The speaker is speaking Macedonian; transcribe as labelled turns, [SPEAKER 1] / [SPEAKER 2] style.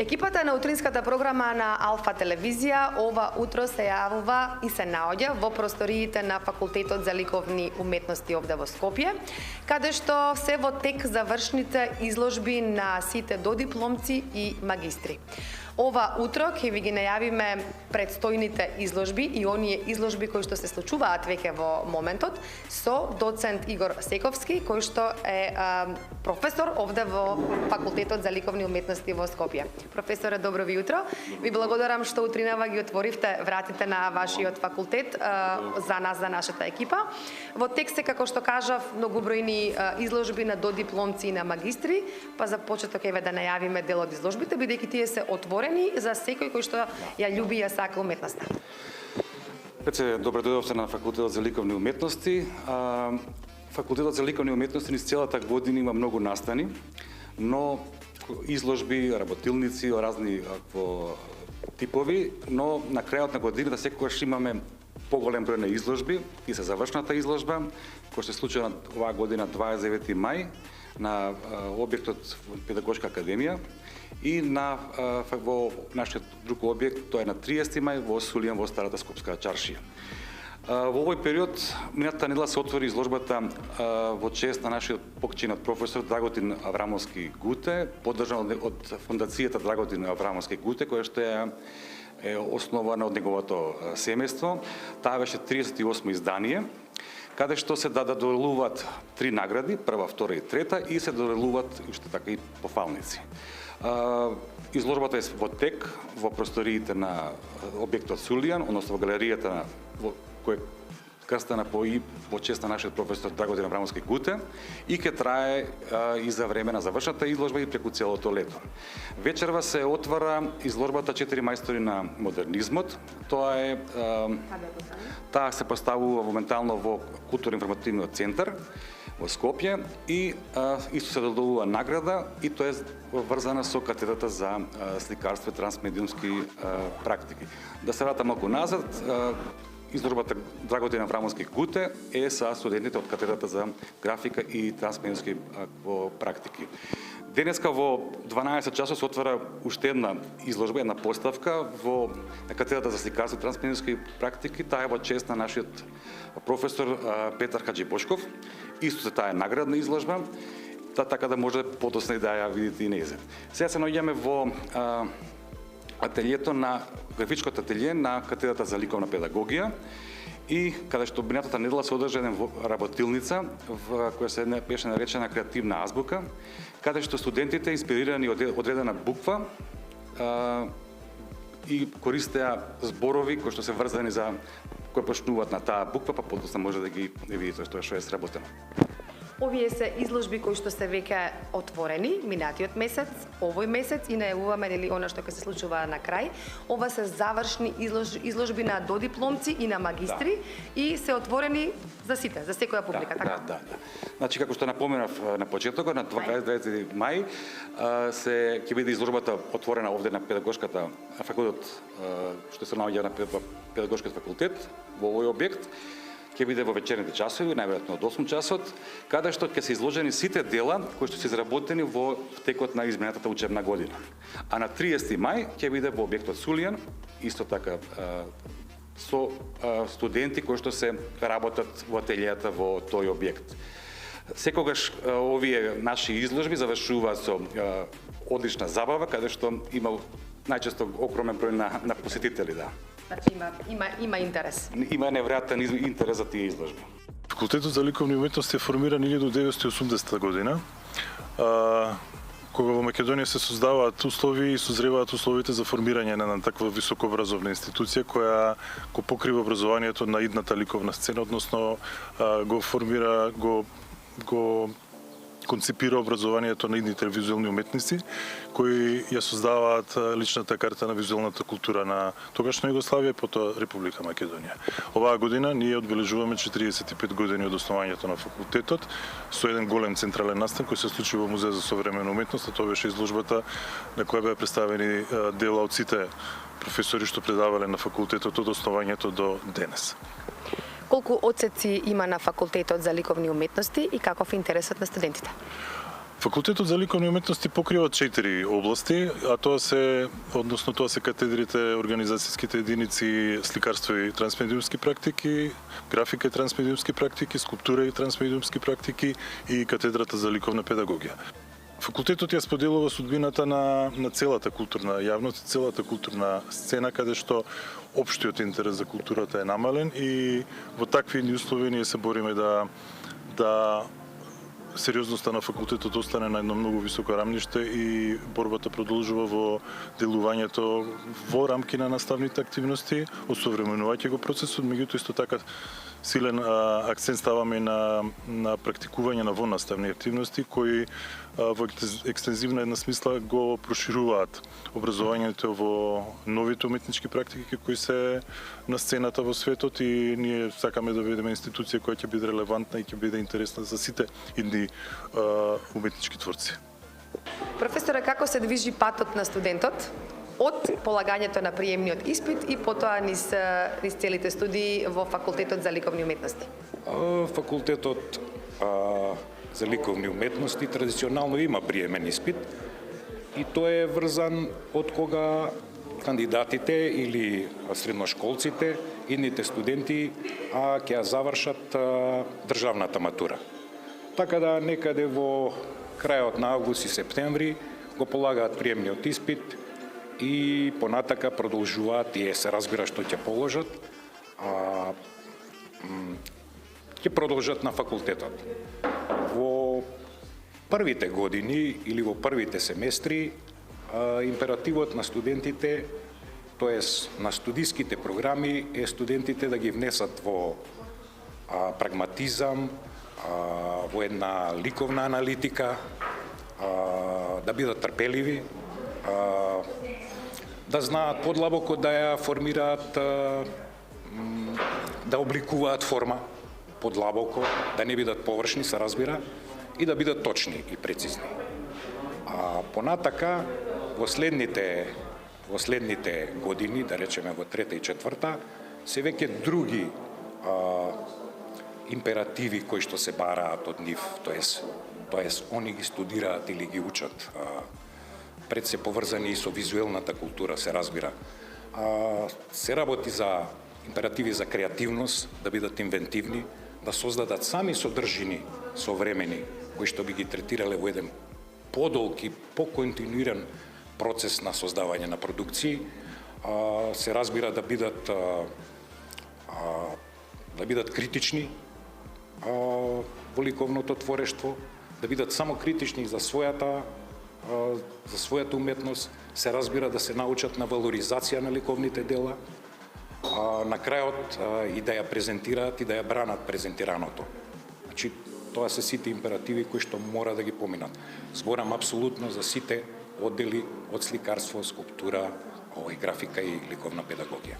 [SPEAKER 1] Екипата на утринската програма на Алфа телевизија ова утро се јавува и се наоѓа во просториите на Факултетот за ликовни уметности овде во Скопје, каде што се во тек завршните изложби на сите додипломци и магистри. Ова утро ќе ви ги најавиме предстојните изложби и оние изложби кои што се случуваат веќе во моментот со доцент Игор Сековски, кој што е професор овде во Факултетот за ликовни уметности во Скопје. Професоре, добро ви утро. Ви благодарам што утринава ги отворивте вратите на вашиот факултет за нас, за нашата екипа. Во текст се, како што кажав, многобројни изложби на додипломци и на магистри, па за почеток еве да најавиме дел од изложбите, бидејќи тие се отворени за секој кој што ја љуби и ја сака уметноста.
[SPEAKER 2] Пред добро дојдовте на Факултетот за ликовни уметности. Факултетот за ликовни уметности низ целата година има многу настани, но изложби, работилници, разни типови, но на крајот на годината секогаш имаме поголем број на изложби и се завршната изложба, која се случува оваа година 29 мај на објектот Педагошка академија и во нашиот друг објект, тоа е на 30 мај во Сулијан во Старата Скопска чаршија. Во овој период, минатата недела се отвори изложбата во чест на нашиот покчинат професор Драготин Аврамовски Гуте, поддржан од Фондацијата Драготин Аврамовски Гуте, која што е основана од неговото семејство. Таа беше 38 издание, каде што се доделуваат 3 награди, прва, втора и трета, и се доделуваат уште така и пофалници. Изложбата е во тек во просториите на објектот Сулијан, односно во галеријата која е крстена по чест на нашиот професор Драготин Аврамовски Гуте и ќе трае и за време на завршната изложба и преку целото лето. Вечерва се отвара изложбата 4 мајстори на модернизмот. Таа се поставува моментално во културно-информативниот центар во Скопје и исто се доделува награда и тоа е врзана со катедрата за сликарство и трансмедиумски практики. Да се вратам малку назад, изложбата Драготин Аврамовски Гуте е со студентите од катедрата за графика и трансмедиумски практики. Денеска во 12 часот се отвара уште една изложба, една поставка на катедрата за сликарство и трансмедиумски практики. Таа е во чест на нашиот професор Петар Хаджибошков. Исто таа е наградна изложба, така да може подоцна да ја видите и нејзе. Сега се наоѓаме во ателието на графичкото ателие на катедрата за ликовна педагогија и каде што минатата недела се одржа една работилница која се беше наречена креативна азбука, каде што студентите инспирирани од одредена буква и користеа зборови кои што се врзани за кои почнуваат на таа буква, па подоцна може да ги видите тоа што е сработено.
[SPEAKER 1] Овие се изложби кои што се веќе отворени минатиот месец, овој месец и најавуваме нели она што ќе се случува на крај. Ова се завршни изложби на додипломци и на магистри и се отворени за сите, за секоја публика, така?
[SPEAKER 2] Да. Значи како што напоменав на почетокот на 29 мај ќе биде изложбата отворена овде на педагошката факултет, што се наоѓа на педагошкиот факултет во овој објект. Ќе биде во вечерните часови, најверојатно од 8 часот, каде што ќе се изложени сите дела кои што се изработени во текот на изминатата учебна година. А на 30 мај ќе биде во објектот Сулијан, исто така со студенти кои што се работат во ателијата во тој објект. Секогаш овие наши изложби завршуваат со одлична забава, каде што има најчесто огромен број на посетители, да.
[SPEAKER 1] Значи има интерес.
[SPEAKER 2] Има неверојатен интерес за тие изложби.
[SPEAKER 3] Факултетот за ликовни уметности е формиран 1980 година. Кога во Македонија се создаваат услови и созреваат условите за формирање на таква високообразовна институција која го покрива образованието на идната ликовна сцена, односно го формира, го концепира образованието на идните визуелни уметници, кои ја создаваат личната карта на визуелната култура на тогашна Југославија и потоа Република Македонија. Оваа година ние одбележуваме 45 години од основањето на факултетот со еден голем централен настан кој се случи во Музеј за современа уметност, а тоа беше изложбата на која беа представени дела од сите професори што предавале на факултетот од основањето до денес.
[SPEAKER 1] Колку одсеци има на факултетот за ликовни уметности и каков е интересот на студентите?
[SPEAKER 3] Факултетот за ликовни уметности покрива 4 области, а тоа се катедрите, организацијските единици, сликарство и трансмедиумски практики, графика и трансмедиумски практики, скулптура и трансмедиумски практики и катедрата за ликовна педагогија. Факултетот ја споделува судбината на целата културна јавност, целата културна сцена, каде што општиот интерес за културата е намален и во такви услови ние се бориме да сериозноста на факултетот остане на едно многу високо рамниште и борбата продолжува во делувањето во рамки на наставните активности, осовременувајќи го процесот, меѓутоа исто така силен акцент ставаме на практикување на воннаставни активности кои во екстензивна една смисла го прошируваат образованието во новите уметнички практики кои се на сцената во светот и ние сакаме да ведеме институција која ќе биде релевантна и ќе биде интересна за сите идни уметнички творци.
[SPEAKER 1] Професоре, како се движи патот на студентот од полагањето на приемниот испит и потоа низ целите студии во факултетот за ликовни уметности?
[SPEAKER 4] Факултетот за ликовни уметности традиционално има приемен испит и тој е врзан од кога кандидатите или средношколците, идните студенти ќе ја завршат државната матура. Така да некаде во крајот на август и септември го полагаат приемниот испит и понатака продолжуваат и се разбира што ќе положат, ќе продолжат на факултетот. Во првите години или во првите семестри императивот на студентите, тоест на студиските програми е студентите да ги внесат во прагматизам, во една ликовна аналитика, да бидат трпеливи, да знаат подлабоко да ја формираат, да обликуваат форма подлабоко, да не бидат површни, се разбира, и да бидат точни и прецизни. Понатака, во следните години, да речеме во трета и четврта, се веќе други императиви кои што се бараат од нив, тоест они ги студираат или ги учат, пред се поврзани и со визуелната култура, се разбира. Се работи за императиви за креативност, да бидат инвентивни, да создадат сами содржини современи, кои што би ги третирале во еден подолг и поконтинуиран процес на создавање на продукции, се разбира да бидат критични во ликовното творештво, да бидат само критични за својата уметност, се разбира да се научат на валоризација на ликовните дела, на крајот и да ја презентираат и да ја бранат презентираното. Значи, тоа се сите императиви кои што мора да ги поминат. Зборам апсолутно за сите оддели од сликарство, скулптура, графика и ликовна педагогија.